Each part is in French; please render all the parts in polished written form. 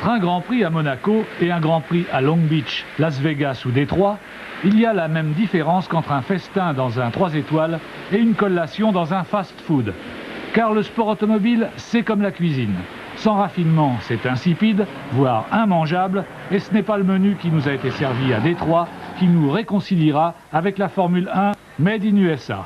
Entre un Grand Prix à Monaco et un Grand Prix à Long Beach, Las Vegas ou Détroit, il y a la même différence qu'entre un festin dans un 3 étoiles et une collation dans un fast-food. Car le sport automobile, c'est comme la cuisine. Sans raffinement, c'est insipide, voire immangeable, et ce n'est pas le menu qui nous a été servi à Détroit qui nous réconciliera avec la Formule 1 Made in USA.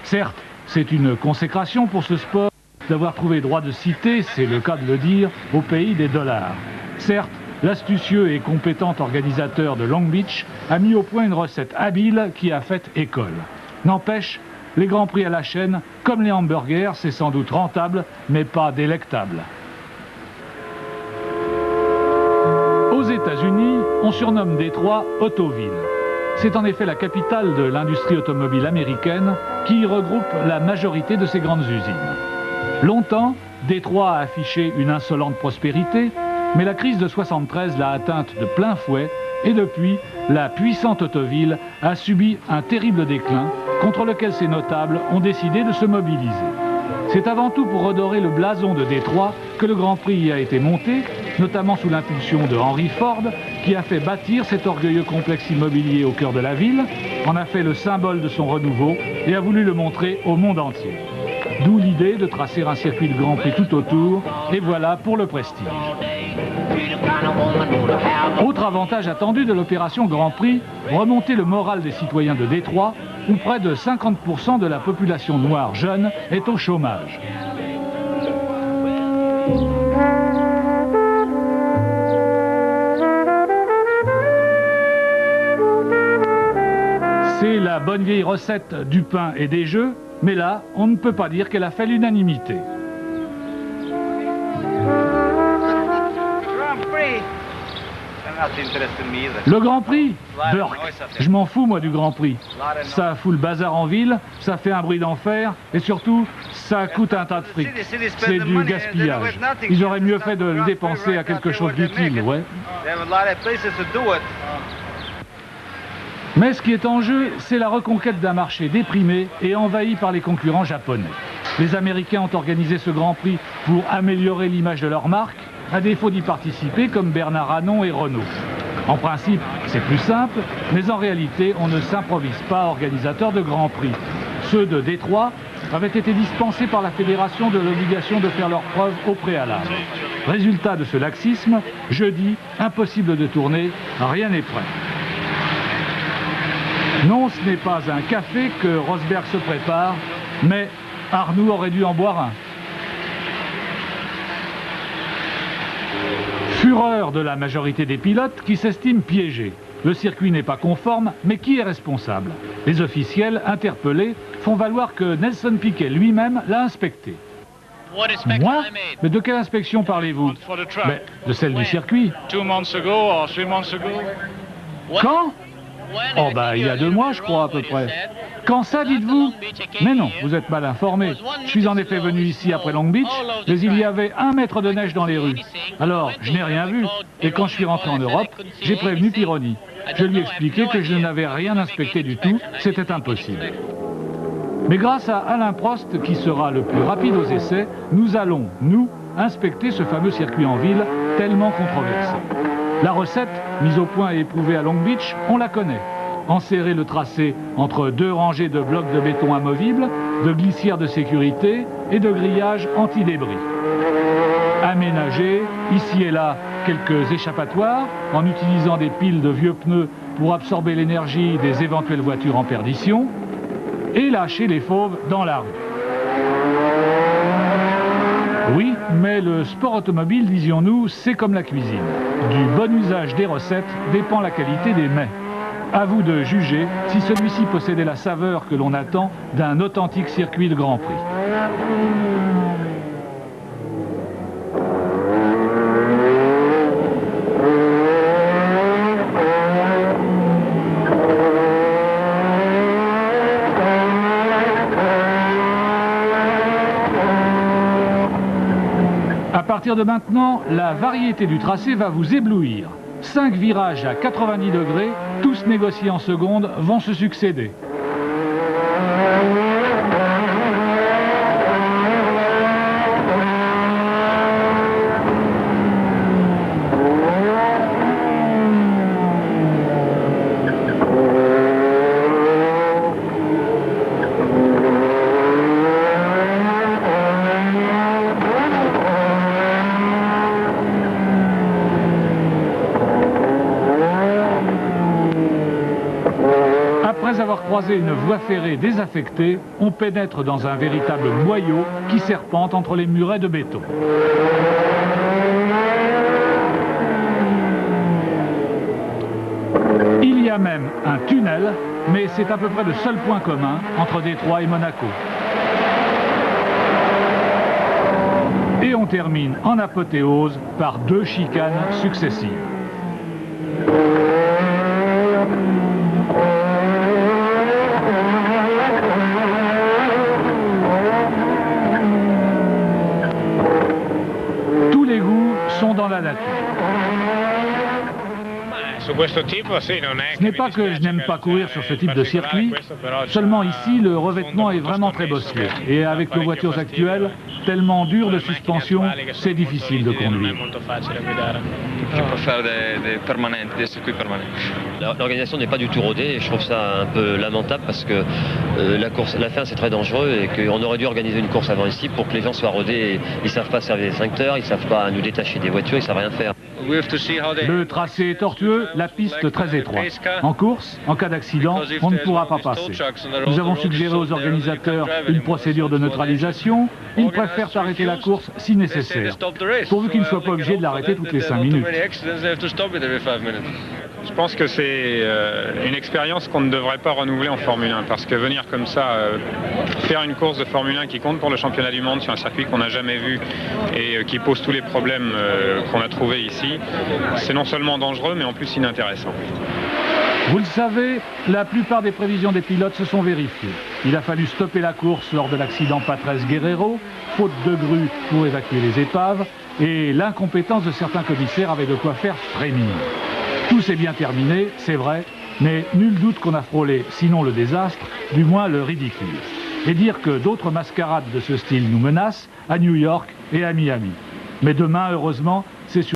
Certes, c'est une consécration pour ce sport d'avoir trouvé droit de cité, c'est le cas de le dire, au pays des dollars. Certes, l'astucieux et compétent organisateur de Long Beach a mis au point une recette habile qui a fait école. N'empêche, les grands prix à la chaîne, comme les hamburgers, c'est sans doute rentable, mais pas délectable. Aux États-Unis, on surnomme Détroit Autoville. C'est en effet la capitale de l'industrie automobile américaine qui y regroupe la majorité de ses grandes usines. Longtemps, Détroit a affiché une insolente prospérité, mais la crise de 73 l'a atteinte de plein fouet et depuis, la puissante autoville a subi un terrible déclin contre lequel ses notables ont décidé de se mobiliser. C'est avant tout pour redorer le blason de Détroit que le Grand Prix y a été monté, notamment sous l'impulsion de Henry Ford, qui a fait bâtir cet orgueilleux complexe immobilier au cœur de la ville, en a fait le symbole de son renouveau et a voulu le montrer au monde entier. D'où l'idée de tracer un circuit de Grand Prix tout autour, et voilà pour le prestige. Autre avantage attendu de l'opération Grand Prix, remonter le moral des citoyens de Détroit, où près de 50% de la population noire jeune est au chômage. C'est la bonne vieille recette du pain et des jeux, mais là, on ne peut pas dire qu'elle a fait l'unanimité. Le Grand Prix, Burk. Je m'en fous moi du Grand Prix. Ça fout le bazar en ville, ça fait un bruit d'enfer et surtout, ça coûte un tas de fric. C'est du gaspillage. Ils auraient mieux fait de le dépenser à quelque chose d'utile, ouais. Mais ce qui est en jeu, c'est la reconquête d'un marché déprimé et envahi par les concurrents japonais. Les Américains ont organisé ce Grand Prix pour améliorer l'image de leur marque, à défaut d'y participer comme Bernard Arnault et Renault. En principe, c'est plus simple, mais en réalité, on ne s'improvise pas organisateur de Grand Prix. Ceux de Détroit avaient été dispensés par la fédération de l'obligation de faire leurs preuves au préalable. Résultat de ce laxisme, jeudi, impossible de tourner, rien n'est prêt. Non, ce n'est pas un café que Rosberg se prépare, mais Arnoux aurait dû en boire un. Fureur de la majorité des pilotes qui s'estiment piégés. Le circuit n'est pas conforme, mais qui est responsable? Les officiels, interpellés, font valoir que Nelson Piquet lui-même l'a inspecté. Moi? Mais de quelle inspection parlez-vous? De celle du circuit. Quand? Oh bah il y a 2 mois je crois à peu près. Quand ça dites-vous? Mais non, vous êtes mal informé. Je suis en effet venu ici après Long Beach, mais il y avait 1 mètre de neige dans les rues. Alors je n'ai rien vu, et quand je suis rentré en Europe, j'ai prévenu Pironi. Je lui ai expliqué que je n'avais rien inspecté du tout, c'était impossible. Mais grâce à Alain Prost, qui sera le plus rapide aux essais, nous allons, nous, inspecter ce fameux circuit en ville, tellement controversé. La recette, mise au point et éprouvée à Long Beach, on la connaît. Enserrer le tracé entre 2 rangées de blocs de béton amovibles, de glissières de sécurité et de grillages anti-débris. Aménager, ici et là, quelques échappatoires, en utilisant des piles de vieux pneus pour absorber l'énergie des éventuelles voitures en perdition, et lâcher les fauves dans la rue. Oui, mais le sport automobile, disions-nous, c'est comme la cuisine. Du bon usage des recettes dépend la qualité des mets. À vous de juger si celui-ci possédait la saveur que l'on attend d'un authentique circuit de Grand Prix. À partir de maintenant, la variété du tracé va vous éblouir. 5 virages à 90 degrés, tous négociés en secondes, vont se succéder. croiser une voie ferrée désaffectée, on pénètre dans un véritable boyau qui serpente entre les murets de béton. Il y a même un tunnel, mais c'est à peu près le seul point commun entre Détroit et Monaco. Et on termine en apothéose par 2 chicanes successives. Tous les goûts sont dans la nature. Ce n'est pas que je n'aime pas courir sur ce type de circuit, seulement ici le revêtement est vraiment très bosselé. Et avec nos voitures actuelles, tellement dures de suspension, c'est difficile de conduire. Je préfère des circuits permanents. L'organisation n'est pas du tout rodée et je trouve ça un peu lamentable parce que la fin c'est très dangereux et qu'on aurait dû organiser une course avant ici pour que les gens soient rodés. Ils ne savent pas servir les extincteurs, ils ne savent pas nous détacher des voitures, ils ne savent rien faire. Le tracé est tortueux, la piste très étroite. En course, en cas d'accident, on ne pourra pas passer. Nous avons suggéré aux organisateurs une procédure de neutralisation. Ils préfèrent arrêter la course si nécessaire, pourvu qu'ils ne soient pas obligés de l'arrêter toutes les 5 minutes. Je pense que c'est une expérience qu'on ne devrait pas renouveler en Formule 1, parce que venir comme ça, faire une course de Formule 1 qui compte pour le championnat du monde sur un circuit qu'on n'a jamais vu et qui pose tous les problèmes qu'on a trouvés ici, c'est non seulement dangereux, mais en plus inintéressant. Vous le savez, la plupart des prévisions des pilotes se sont vérifiées. Il a fallu stopper la course lors de l'accident Patrese Guerrero, faute de grue pour évacuer les épaves, et l'incompétence de certains commissaires avait de quoi faire frémir. Tout s'est bien terminé, c'est vrai, mais nul doute qu'on a frôlé, sinon le désastre, du moins le ridicule. Et dire que d'autres mascarades de ce style nous menacent à New York et à Miami. Mais demain, heureusement, c'est sur